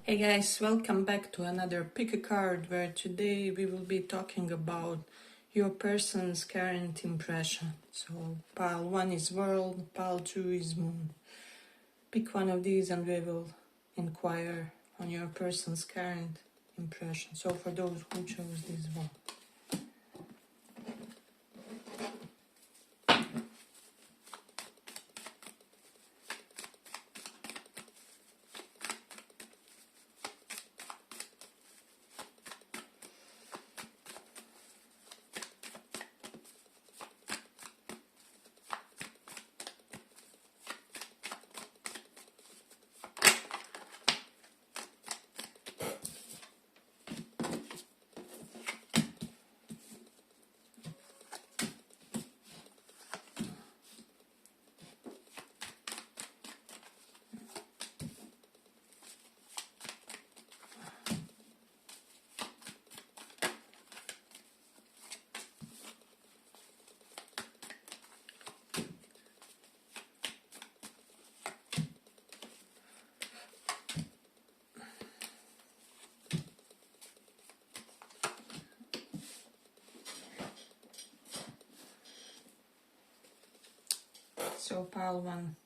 Hey guys, welcome back to another pick a card where today we will be talking about your person's current impression. So pile 1 is world, pile 2 is moon. Pick one of these and we will inquire on your person's current impression. So for those who chose this one. So pile 1.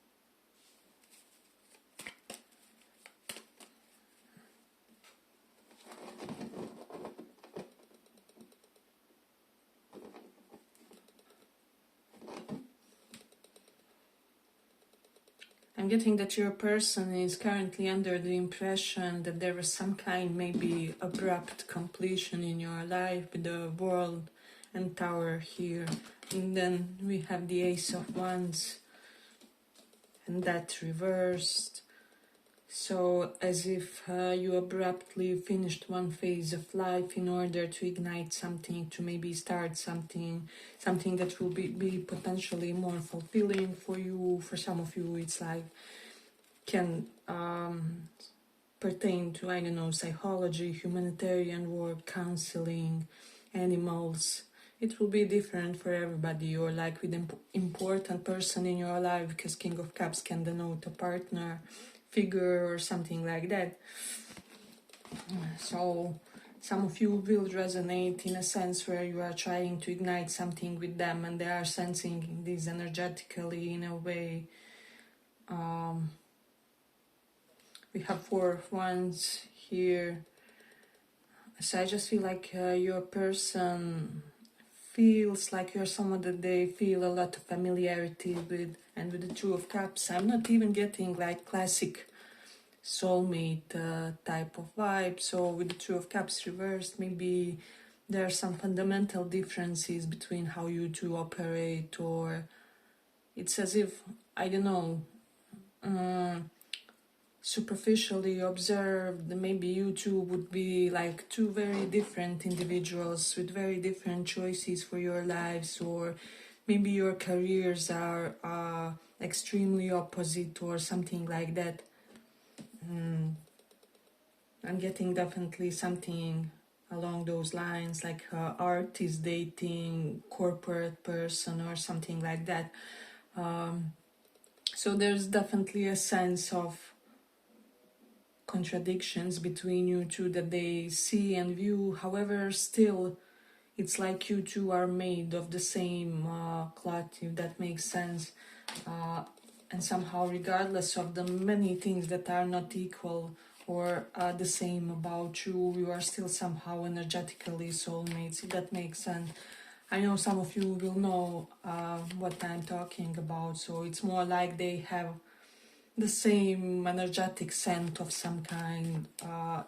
I'm getting that your person is currently under the impression that there was some kind, maybe abrupt completion in your life with the world and tower here. And then we have the Ace of Wands and that reversed. So as if you abruptly finished one phase of life in order to ignite something, to maybe start something that will be potentially more fulfilling for you. For some of you, it's like can pertain to, I don't know, psychology, humanitarian work, counseling, animals. It will be different for everybody, or like with an important person in your life, because King of Cups can denote a partner, figure, or something like that. So some of you will resonate in a sense where you are trying to ignite something with them and they are sensing this energetically in a way. We have 4 of Wands here. So I just feel like your person feels like you're someone that they feel a lot of familiarity with. And with the 2 of Cups, I'm not even getting like classic soulmate type of vibe. So with the 2 of Cups reversed, maybe there are some fundamental differences between how you two operate, or it's as if, I don't know, superficially observed, maybe you two would be like 2 very different individuals with very different choices for your lives, or maybe your careers are extremely opposite or something like that. I'm getting definitely something along those lines, like artist dating corporate person or something like that. So there's definitely a sense of contradictions between you two that they see and view. However, still it's like you two are made of the same cloth, if that makes sense. And somehow, regardless of the many things that are not equal or the same about you, you are still somehow energetically soulmates, if that makes sense. I know some of you will know what I'm talking about, so it's more like they have the same energetic scent of some kind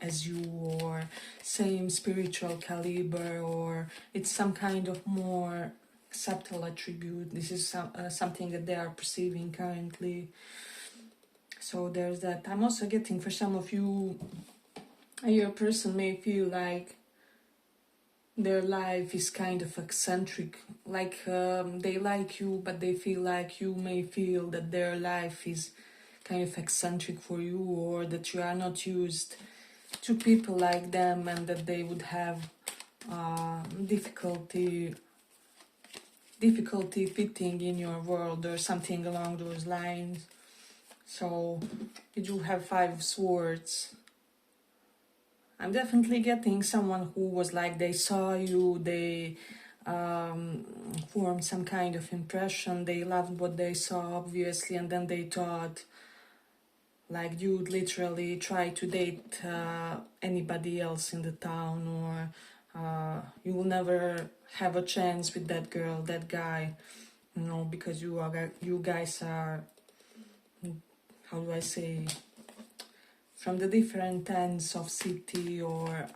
as you, or same spiritual caliber, or it's some kind of more subtle attribute. This is something that they are perceiving currently. So there's that. I'm also getting, for some of you, your person may feel like their life is kind of eccentric, like they like you, but they feel like you may feel that their life is kind of eccentric for you, or that you are not used to people like them, and that they would have difficulty fitting in your world or something along those lines. So you do have 5 swords I'm definitely getting someone who was like, they saw you, they formed some kind of impression, they loved what they saw, obviously, and then they thought, like, you'd literally try to date anybody else in the town, or you will never have a chance with that girl, that guy, because you guys are, how do I say, from the different ends of city or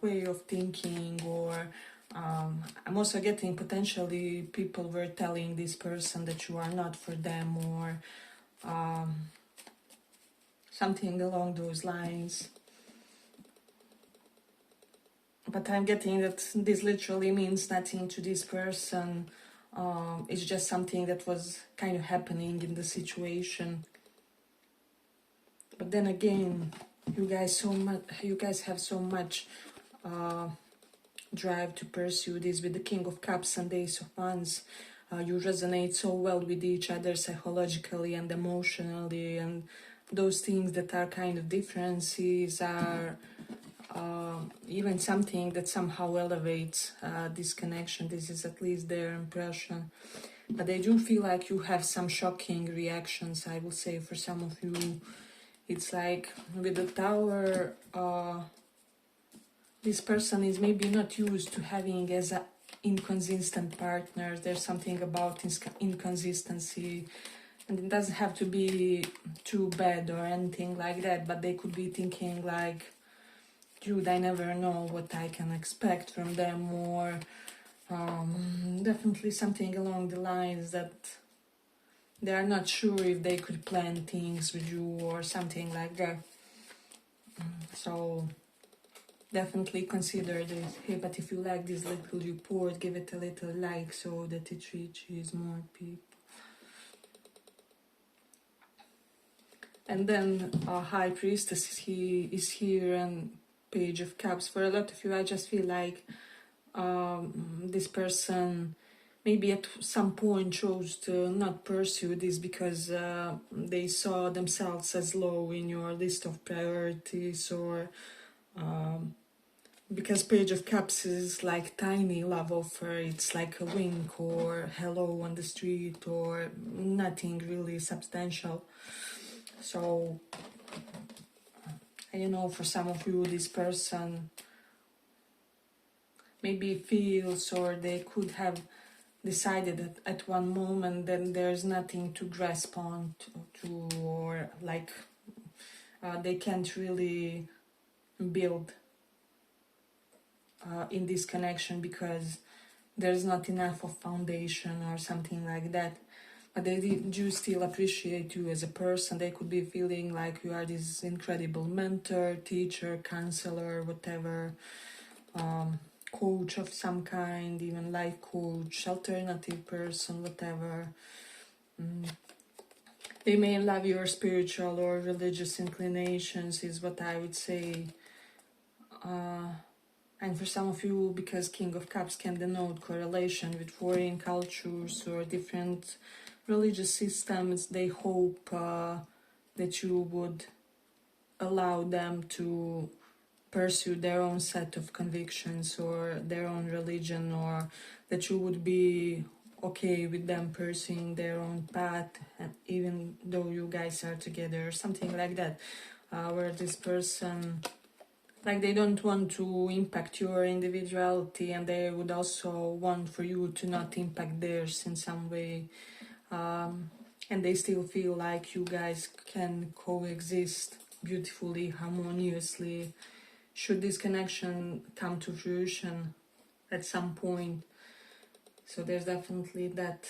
way of thinking, or I'm also getting potentially people were telling this person that you are not for them, or something along those lines. But I'm getting that this literally means nothing to this person. It's just something that was kind of happening in the situation. But then again, you guys have so much drive to pursue this with the King of Cups and Ace of Wands. You resonate so well with each other psychologically and emotionally, and those things that are kind of differences are even something that somehow elevates this connection. This is at least their impression. But I do feel like you have some shocking reactions, I will say, for some of you. It's like with the Tower, this person is maybe not used to having as a inconsistent partner. There's something about inconsistency, and it doesn't have to be too bad or anything like that, but they could be thinking like, dude, I never know what I can expect from them, or definitely something along the lines that they are not sure if they could plan things with you or something like that. So definitely consider this. Hey, but if you like this little report, give it a little like so that it reaches more people. And then High Priestess is here, and Page of Cups. For a lot of you, I just feel like this person maybe at some point chose to not pursue this because they saw themselves as low in your list of priorities, or because Page of Cups is like tiny love offer. It's like a wink or hello on the street, or nothing really substantial. So for some of you, this person maybe feels, or they could have decided that at one moment then there's nothing to grasp on to or like they can't really build in this connection because there's not enough of foundation or something like that. But they do still appreciate you as a person. They could be feeling like you are this incredible mentor, teacher, counselor, whatever, coach of some kind, even life coach, alternative person, whatever. They may love your spiritual or religious inclinations, is what I would say. And for some of you, because King of Cups can denote correlation with foreign cultures or different religious systems, they hope that you would allow them to pursue their own set of convictions or their own religion, or that you would be okay with them pursuing their own path, even though you guys are together, or something like that, where this person, like, they don't want to impact your individuality, and they would also want for you to not impact theirs in some way, and they still feel like you guys can coexist beautifully, harmoniously, should this connection come to fruition at some point. So there's definitely that.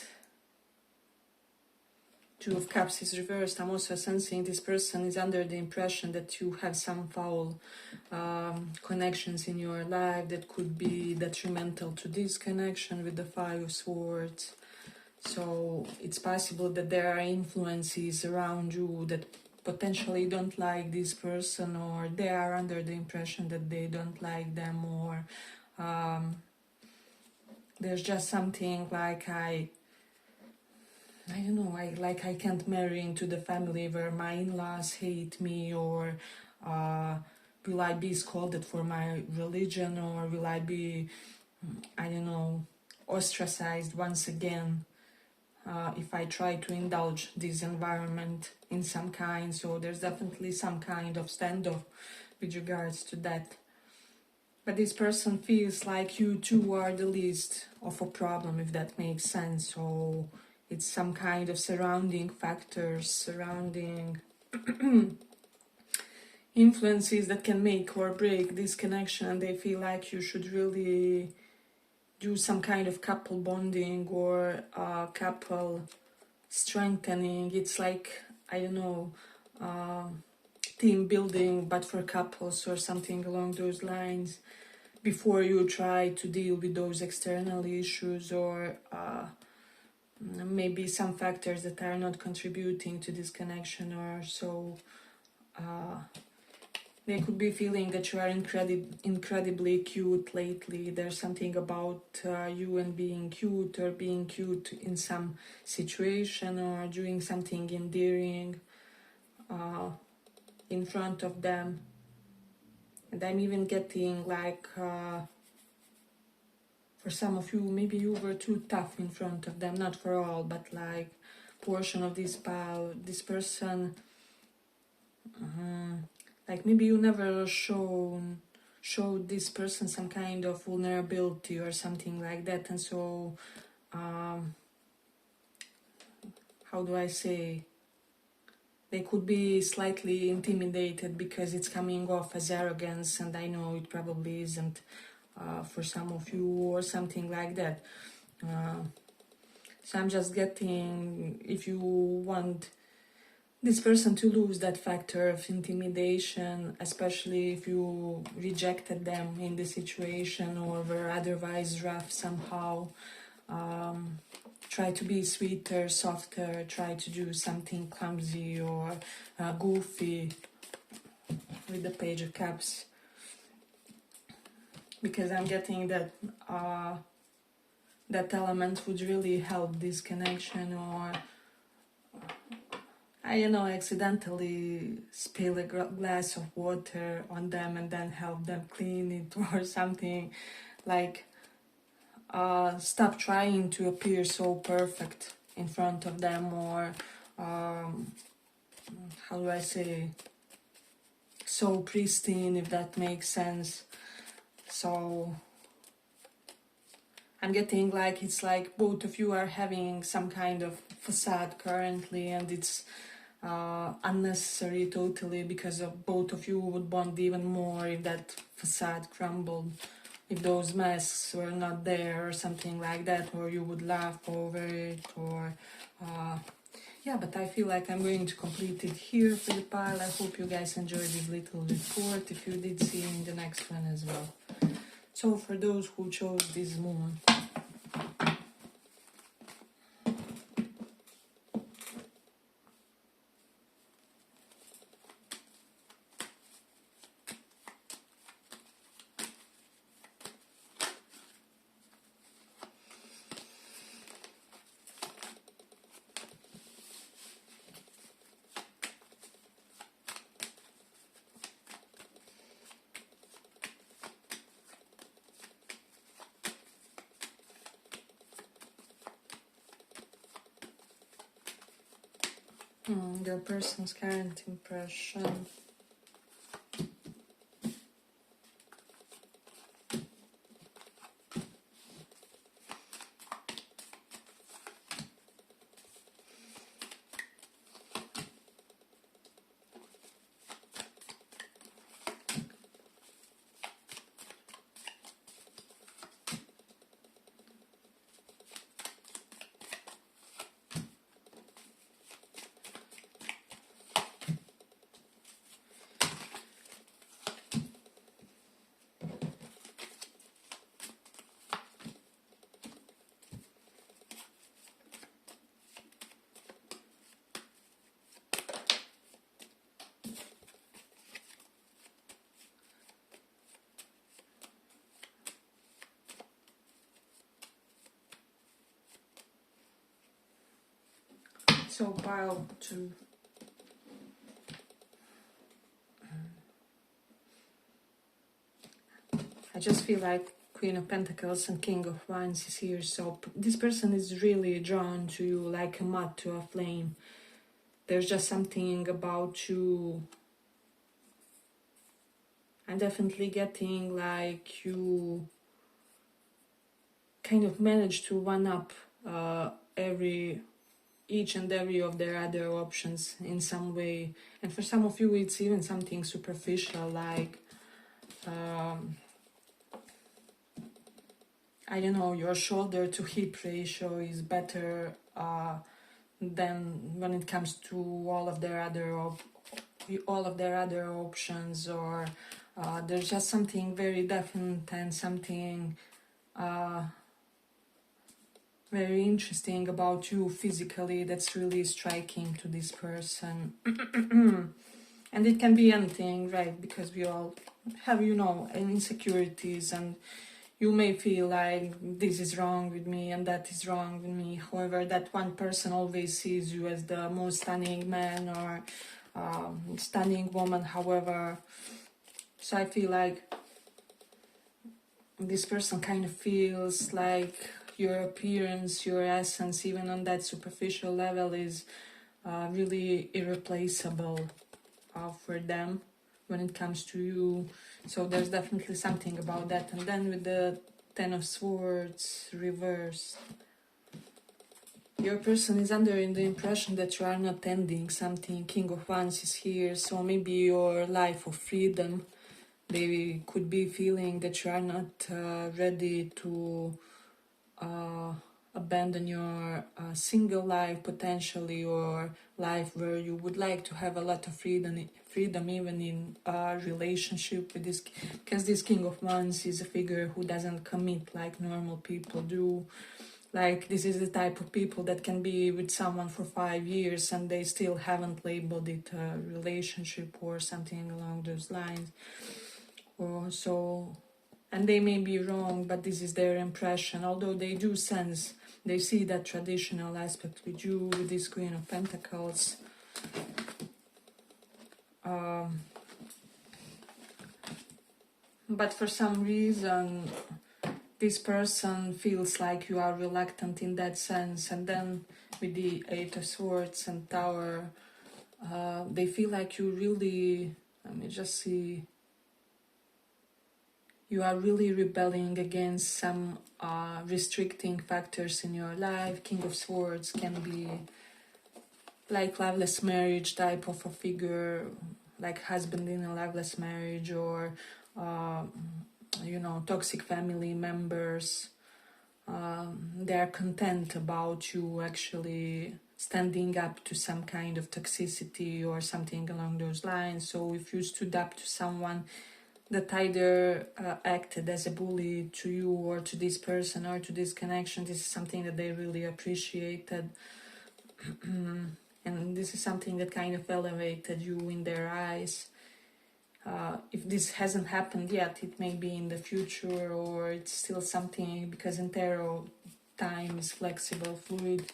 Two of Cups is reversed. I'm also sensing this person is under the impression that you have some foul connections in your life that could be detrimental to this connection with the Five of Swords. So it's possible that there are influences around you that potentially don't like this person, or they are under the impression that they don't like them, or there's just something like I don't know, I can't marry into the family where my in-laws hate me, or will I be scolded for my religion, or will I be, I don't know, ostracized once again if I try to indulge this environment in some kind. So there's definitely some kind of standoff with regards to that. But this person feels like you two are the least of a problem, if that makes sense. So it's some kind of surrounding factors, surrounding influences that can make or break this connection, and they feel like you should really do some kind of couple bonding or couple strengthening. It's like, I don't know, team building, but for couples or something along those lines, before you try to deal with those external issues, or maybe some factors that are not contributing to this connection. Or so they could be feeling that you are incredibly cute lately. There's something about you and being cute, or being cute in some situation, or doing something endearing in front of them. And I'm even getting like, for some of you, maybe you were too tough in front of them. Not for all, but like portion of this pile, this person, like maybe you never showed this person some kind of vulnerability or something like that. And so how do I say, they could be slightly intimidated because it's coming off as arrogance, and I know it probably isn't for some of you, or something like that. So I'm just getting, if you want this person to lose that factor of intimidation, especially if you rejected them in the situation or were otherwise rough somehow, try to be sweeter, softer, try to do something clumsy or goofy with the Page of Cups, because I'm getting that that element would really help this connection. Or I don't know, accidentally spill a glass of water on them and then help them clean it or something. Like, stop trying to appear so perfect in front of them, or how do I say, so pristine, if that makes sense. So I'm getting like, it's like both of you are having some kind of facade currently, and it's unnecessary totally, because of both of you would bond even more if that facade crumbled, if those masks were not there or something like that, or you would laugh over it, or yeah. But I feel like I'm going to complete it here for the pile. I hope you guys enjoyed this little report. If you did, see you in the next one as well. So for those who chose this moon, your person's current impression. So pile 2. just feel like Queen of Pentacles and King of Wands is here. So this person is really drawn to you like a moth to a flame. There's just something about you. I'm definitely getting like you kind of manage to one up each and every of their other options in some way. And for some of you it's even something superficial, like I don't know, your shoulder to hip ratio is better than when it comes to all of their other options, or there's just something very definite and something very interesting about you physically that's really striking to this person. And it can be anything, right? Because we all have, you know, insecurities, and you may feel like this is wrong with me and that is wrong with me. However, that one person always sees you as the most stunning man or stunning woman, however. So I feel like this person kind of feels like your appearance, your essence, even on that superficial level, is really irreplaceable for them when it comes to you. So there's definitely something about that. And then with the Ten of Swords reversed, your person is under the impression that you are not ending something. King of Wands is here, so maybe your life of freedom, they could be feeling that you are not ready to abandon your single life potentially, or life where you would like to have a lot of freedom even in a relationship with this, because this King of Wands is a figure who doesn't commit like normal people do. Like, this is the type of people that can be with someone for 5 years and they still haven't labeled it a relationship or something along those lines. Or so, and they may be wrong, but this is their impression, although they do sense, they see that traditional aspect with you, with this Queen of Pentacles. But for some reason, this person feels like you are reluctant in that sense. And then with the Eight of Swords and Tower, they feel like you really, let me just see, you are really rebelling against some restricting factors in your life. King of Swords can be like loveless marriage type of a figure, like husband in a loveless marriage, or you know, toxic family members. They are content about you actually standing up to some kind of toxicity or something along those lines. So if you stood up to someone that either acted as a bully to you or to this person or to this connection, this is something that they really appreciated. And this is something that kind of elevated you in their eyes. If this hasn't happened yet, it may be in the future, or it's still something, because in tarot time is flexible, fluid.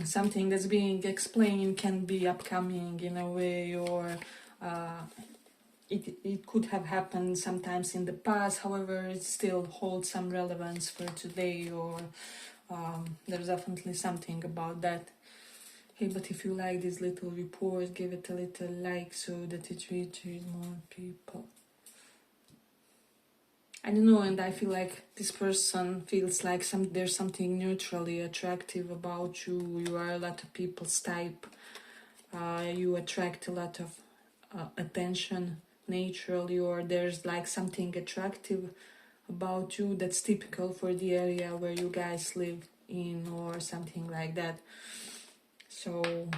Something that's being explained can be upcoming in a way, or it could have happened sometimes in the past, however it still holds some relevance for today, or there's definitely something about that. Hey, but if you like this little report, give it a little like so that it reaches more people. I don't know, and I feel like this person feels like there's something neutrally attractive about you. You are a lot of people's type. You attract a lot of attention naturally, or there's like something attractive about you that's typical for the area where you guys live in, or something like that. So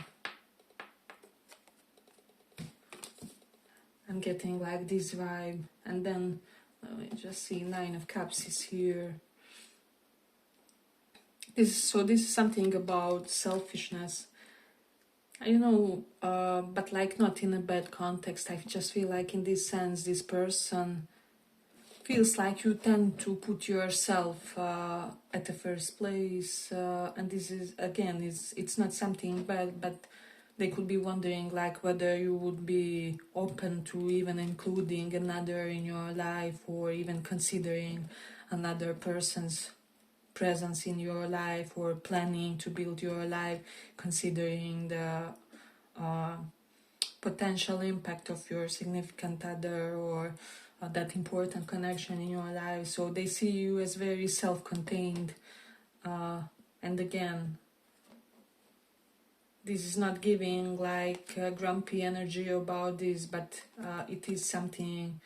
I'm getting like this vibe. And then let me just see, Nine of Cups is here. This is something about selfishness. I don't know, but like not in a bad context. I just feel like in this sense, this person feels like you tend to put yourself at the first place, and this is, again, it's not something bad, but they could be wondering like whether you would be open to even including another in your life, or even considering another person's presence in your life, or planning to build your life, considering the potential impact of your significant other, or that important connection in your life. So they see you as very self-contained, and again, this is not giving like grumpy energy about this, but it is something,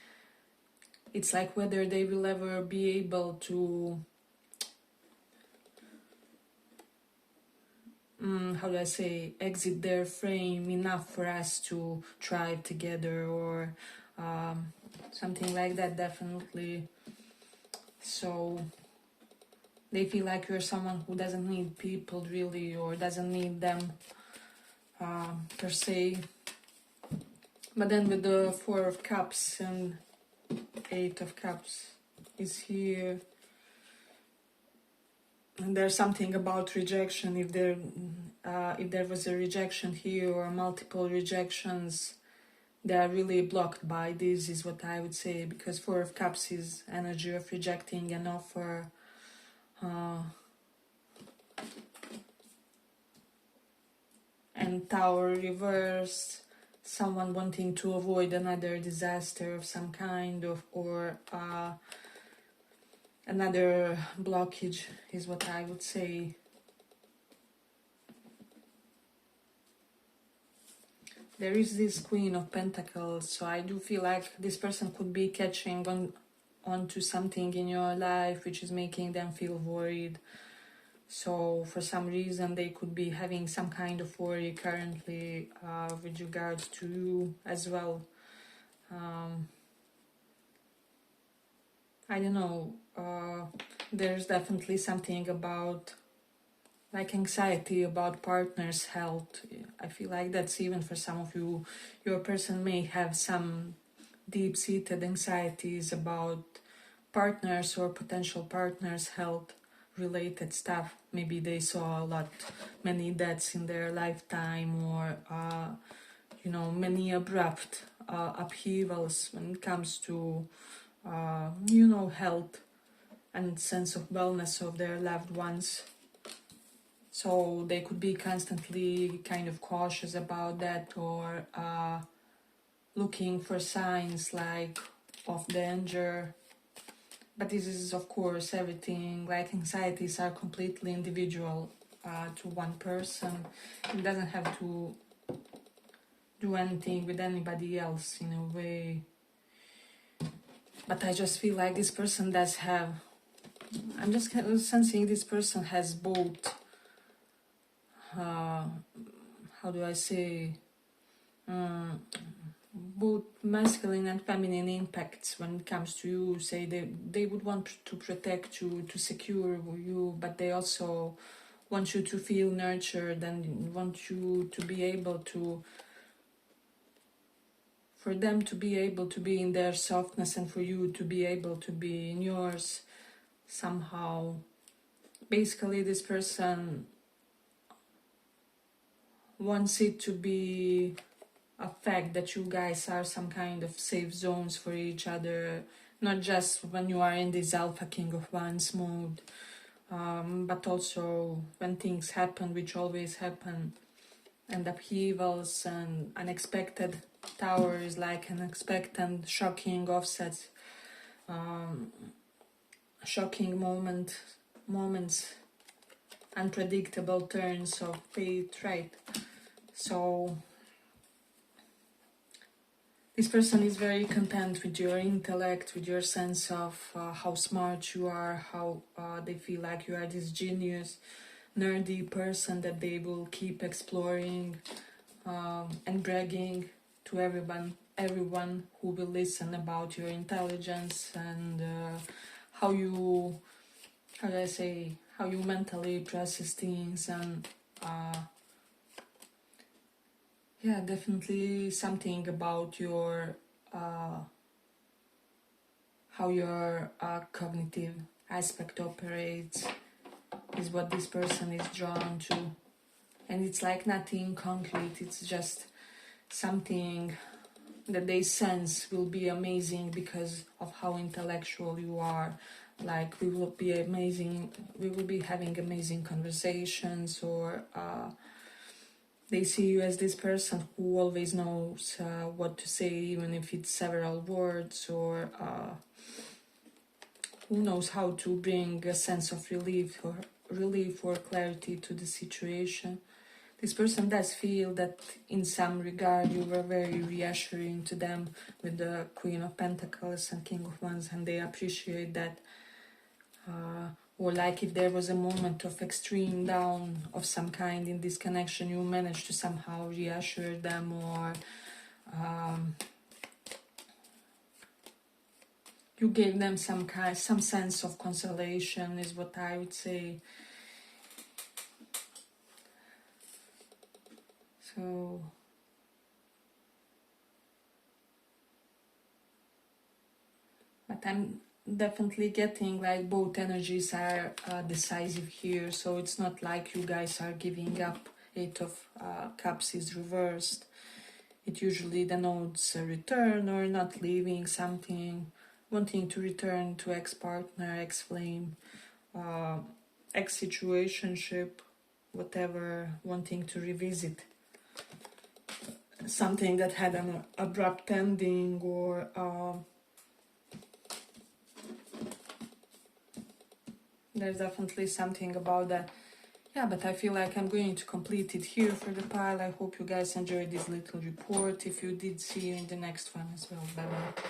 it's like whether they will ever be able to how do I say, exit their frame enough for us to thrive together, or something like that, definitely. So they feel like you're someone who doesn't need people really, or doesn't need them per se. But then with the Four of Cups and Eight of Cups is here, and there's something about rejection. If there was a rejection here, or multiple rejections, they are really blocked by this, is what I would say, because Four of Cups is energy of rejecting an offer. And Tower reversed, someone wanting to avoid another disaster of some kind, or another blockage, is what I would say. There is this Queen of Pentacles, so I do feel like this person could be catching onto something in your life which is making them feel worried. So for some reason they could be having some kind of worry currently with regards to you as well. I don't know, there's definitely something about like anxiety about partner's health. I feel like that's even for some of you, your person may have some deep-seated anxieties about partners or potential partners' health related stuff. Maybe they saw many deaths in their lifetime, or many abrupt upheavals when it comes to health and sense of wellness of their loved ones. So they could be constantly kind of cautious about that, or looking for signs like of danger. But this is, of course, everything, like anxieties are completely individual to one person. It doesn't have to do anything with anybody else in a way. But I just feel like this person does have, I'm just sensing this person has both, how do I say, both masculine and feminine impacts when it comes to you. Say they would want to protect you, to secure you, but they also want you to feel nurtured and want you to be able to, for them to be able to be in their softness, and for you to be able to be in yours somehow. Basically, this person wants it to be a fact that you guys are some kind of safe zones for each other, not just when you are in this alpha king of wands mode, but also when things happen, which always happen, and upheavals and unexpected. Tower is like unexpected, shocking offsets, shocking moments, unpredictable turns of fate, right? So this person is very content with your intellect, with your sense of how smart you are, how they feel like you are this genius, nerdy person that they will keep exploring and bragging to everyone who will listen about your intelligence and how you mentally process things, and yeah, definitely something about your how your cognitive aspect operates is what this person is drawn to. and it's like nothing concrete, it's just something that they sense will be amazing because of how intellectual you are. Like we will be having amazing conversations, or they see you as this person who always knows what to say, even if it's several words, or who knows how to bring a sense of relief or clarity to the situation. This person does feel that in some regard you were very reassuring to them with the Queen of Pentacles and King of Wands, and they appreciate that. Or like if there was a moment of extreme down of some kind in this connection, you managed to somehow reassure them, or you gave them some sense of consolation, is what I would say. So but I'm definitely getting like both energies are decisive here, so it's not like you guys are giving up. Eight of Cups is reversed. It usually denotes a return or not leaving something, wanting to return to ex-partner, ex-flame, ex-situationship, whatever, wanting to revisit something that had an abrupt ending, or there's definitely something about that. Yeah, but I feel like I'm going to complete it here for the pile. I hope you guys enjoyed this little report. If you did, see you in the next one as well. Bye bye.